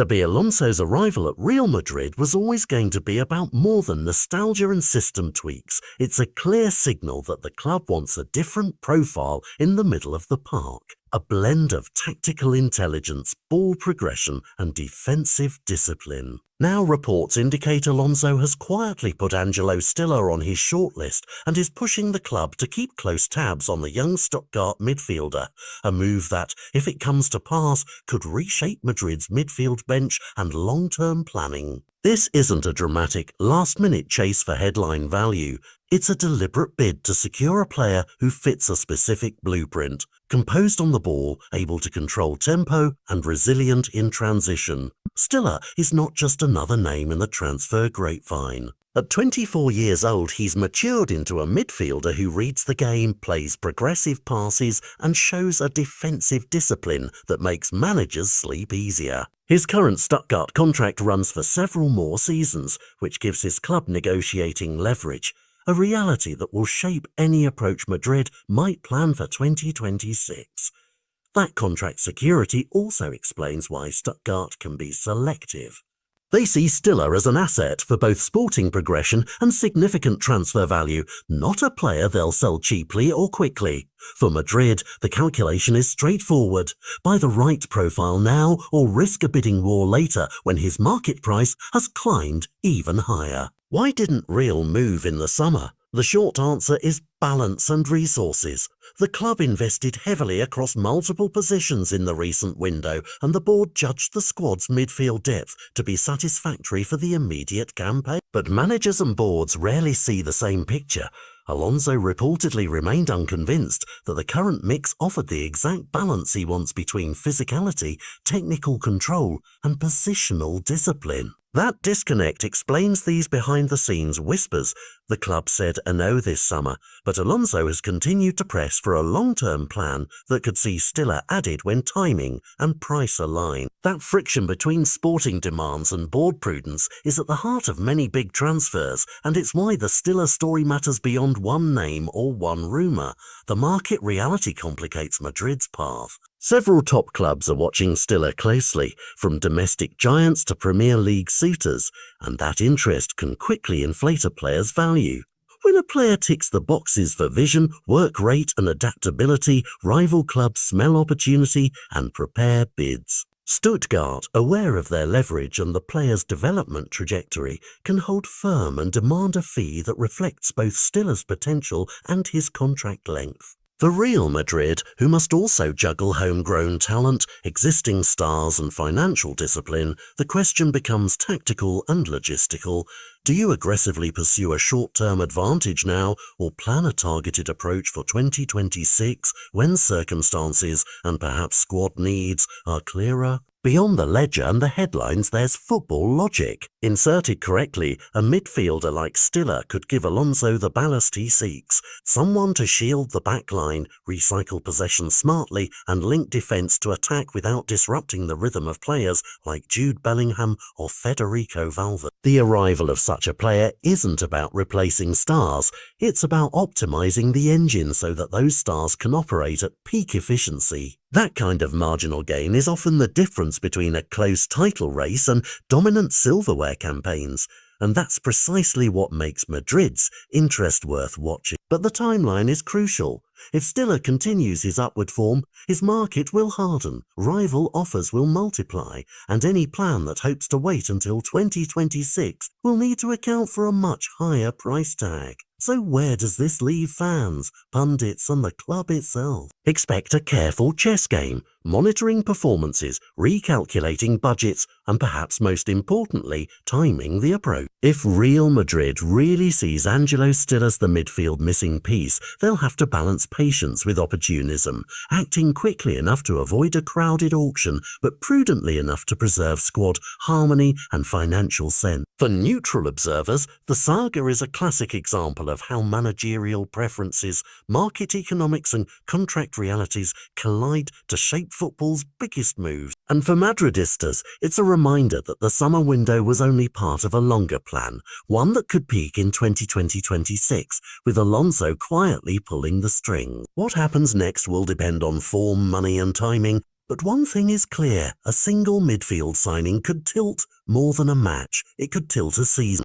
Xabi Alonso's arrival at Real Madrid was always going to be about more than nostalgia and system tweaks. It's a clear signal that the club wants a different profile in the middle of the park. A blend of tactical intelligence, ball progression and defensive discipline. Now reports indicate Alonso has quietly put Angelo on his shortlist and is pushing the club to keep close tabs on the young Stuttgart midfielder, a move that, if it comes to pass, could reshape Madrid's midfield bench and long-term planning. This isn't a dramatic, last-minute chase for headline value. It's a deliberate bid to secure a player who fits a specific blueprint, composed on the ball, able to control tempo and resilient in transition. Stiller is not just another name in the transfer grapevine. At 24 years old, he's matured into a midfielder who reads the game, plays progressive passes and shows a defensive discipline that makes managers sleep easier. His current Stuttgart contract runs for several more seasons, which gives his club negotiating leverage, a reality that will shape any approach Madrid might plan for 2026. That contract security also explains why Stuttgart can be selective. They see Stiller as an asset for both sporting progression and significant transfer value, not a player they'll sell cheaply or quickly. For Madrid, the calculation is straightforward. Buy the right profile now or risk a bidding war later when his market price has climbed even higher. Why didn't Real move in the summer? The short answer is balance and resources. The club invested heavily across multiple positions in the recent window, and the board judged the squad's midfield depth to be satisfactory for the immediate campaign. But managers and boards rarely see the same picture. Alonso reportedly remained unconvinced that the current mix offered the exact balance he wants between physicality, technical control, and positional discipline. That disconnect explains these behind-the-scenes whispers. The club said a no this summer, but Alonso has continued to press for a long-term plan that could see Stiller added when timing and price align. That friction between sporting demands and board prudence is at the heart of many big transfers, and it's why the Stiller story matters beyond one name or one rumour. The market reality complicates Madrid's path. Several top clubs are watching Stiller closely, from domestic giants to Premier League suitors, and that interest can quickly inflate a player's value. When a player ticks the boxes for vision, work rate and adaptability, rival clubs smell opportunity and prepare bids. Stuttgart, aware of their leverage and the player's development trajectory, can hold firm and demand a fee that reflects both Stiller's potential and his contract length. For Real Madrid, who must also juggle homegrown talent, existing stars and financial discipline, the question becomes tactical and logistical. Do you aggressively pursue a short-term advantage now or plan a targeted approach for 2026 when circumstances and perhaps squad needs are clearer? Beyond the ledger and the headlines, there's football logic. Inserted correctly, a midfielder like Stiller could give Alonso the ballast he seeks, someone to shield the back line, recycle possession smartly, and link defence to attack without disrupting the rhythm of players like Jude Bellingham or Federico Valverde. The arrival of such a player isn't about replacing stars, it's about optimising the engine so that those stars can operate at peak efficiency. That kind of marginal gain is often the difference between a close title race and dominant silverware campaigns, and that's precisely what makes Madrid's interest worth watching. But the timeline is crucial. If Stiller continues his upward form, his market will harden, rival offers will multiply, and any plan that hopes to wait until 2026 will need to account for a much higher price tag. So where does this leave fans, pundits and the club itself? Expect a careful chess game, monitoring performances, recalculating budgets, and perhaps most importantly, timing the approach. If Real Madrid really sees Angelo still as the midfield missing piece, they'll have to balance patience with opportunism, acting quickly enough to avoid a crowded auction, but prudently enough to preserve squad harmony and financial sense. For neutral observers, the saga is a classic example of how managerial preferences, market economics and contract realities collide to shape football's biggest moves. And for Madridistas, it's a reminder that the summer window was only part of a longer plan, one that could peak in 2020-26, with Alonso quietly pulling the strings. What happens next will depend on form, money and timing, But one thing is clear, a single midfield signing could tilt more than a match. It could tilt a season.